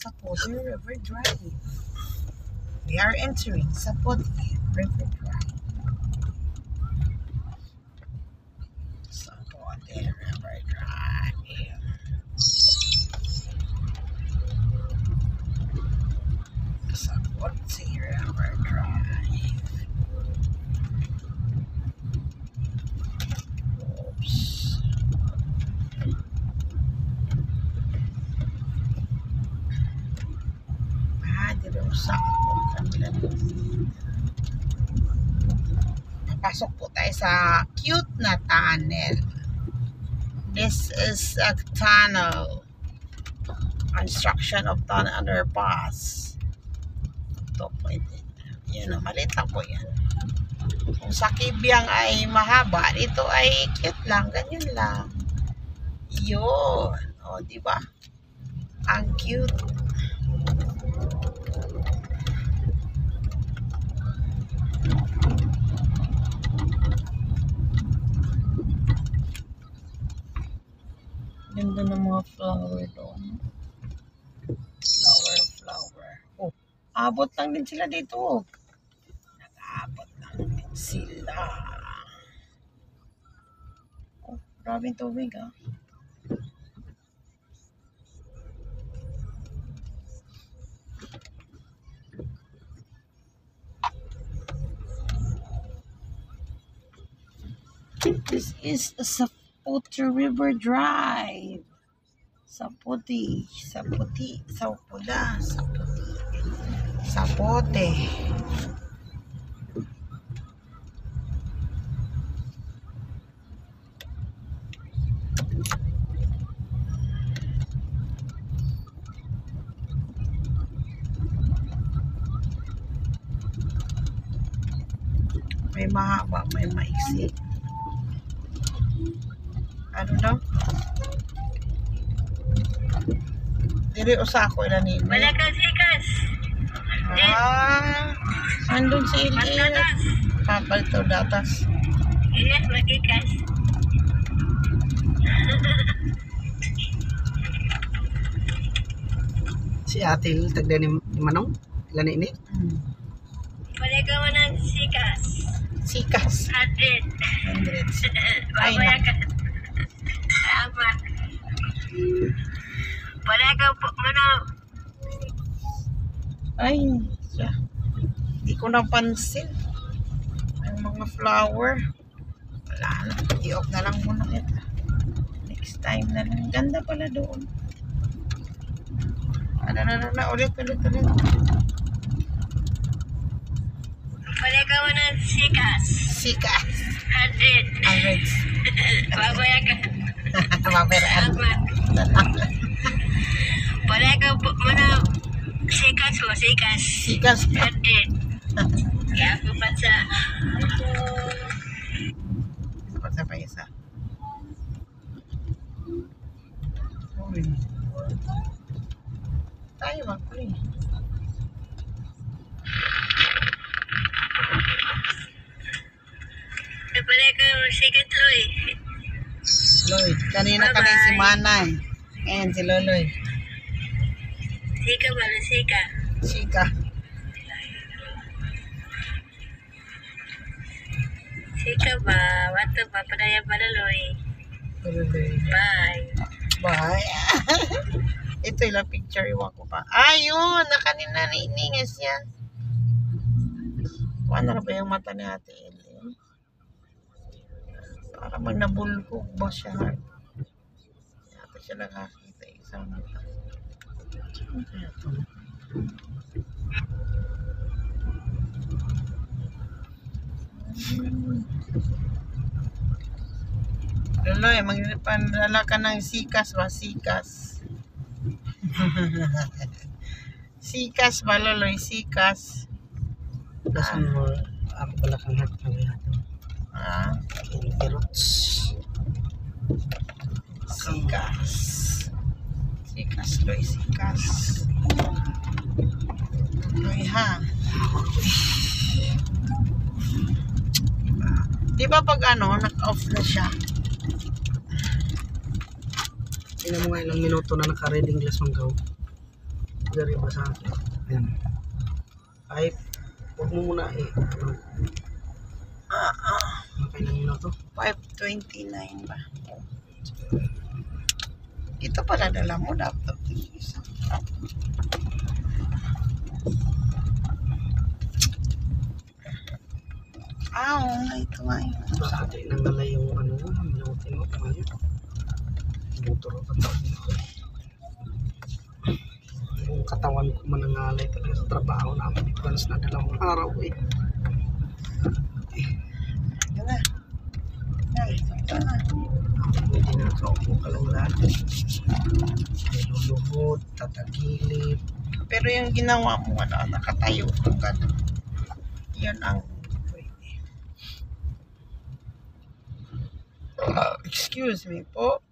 Sapoti River Drive. We are entering Sapoti River Drive. Sapoti River Drive. Sapoti River Drive. Oops. Papasok po tayo sa cute na tunnel. This is a tunnel. Construction of tunnel underpass. Ito po ito. Yan o, maliit lang po yan. Kung sa Kibyang ay mahaba, ito ay cute lang, ganyan lang. Yun. O, diba? Ang cute. Ganda ng mga flower doon. Flower. Oh, abot lang din sila dito. Nag-abot lang din sila. Oh, grabe yung tubig ah. This is a Sapoti River Drive. Sapoti. May mahaba, may maiksi. Ano daw? Diri usako ila ni. Wala ka sikas. Andun si Ili. Balto datas. Ilas magikas. Si Ate tagda ni Manong ilan ini? Wala ka mo ng sikas. Sikas. 100. 100. Ay, Babaya ka. Tama. Wala ka po mo na. Ay, siya. Hindi ko napansin. Ang mga flower. Wala na. I-off na lang muna kita. Next time na lang. Ganda pala doon. Ulit. Wala ka mo ng sikas. Sikas. 100. Babaya ka. Maperaan. Tama. Wala ka po mo na. Sikas mo, sikas. Sikas. 100. Kaya ako pa sa... Sa pa isa. Uy. Tayo magpuli. Wala ka mo sikat, Loy. Lloyd. Kanina kami si Manay. Ngayon si Loloy. Sika ba? Sika. Chika. Sika ba? Wato ba? Padaya ba, Loy? Loloy. Bye. Bye. Ito ilang picture iwan ko pa. Ayun! Nakanina niningas yan. Paano na ba yung mata ni Ate Eli? Para mag nabulkog ba siya? Ito siya nakakita isang mata. Loloy, magpanala ka ng sikas ba? Sikas. Sikas ba, Loloy? Sikas. Dasan mo ako pala kang hat ng yato. Perots. Sikas. Sikas, Loy. Sikas. Loy, ha? Diba pag ano, naka-off na siya? Tingnan mo nga ilang minuto na naka-reading glass manggaw. dari ba sa akin? Yan. Ay, huwag mo muna ano, kailan yun na to? 5:29 ba? Ito pala dala mo, laptop yung isa. Ito nga yun. Sa atin nang nalay yung ano, minutin mo, ngayon. Motor o katawan ko. Yung katawan ko manangalay talaga sa trabaho namin. Advance na 2 araw eh. Yun na. Ito na. Pwede na kaupo ka lang lagi. May luluhod, tatagilid. Pero yung ginawa mo, nakatayo ka gano'n. Yan ang pwede. Excuse me po.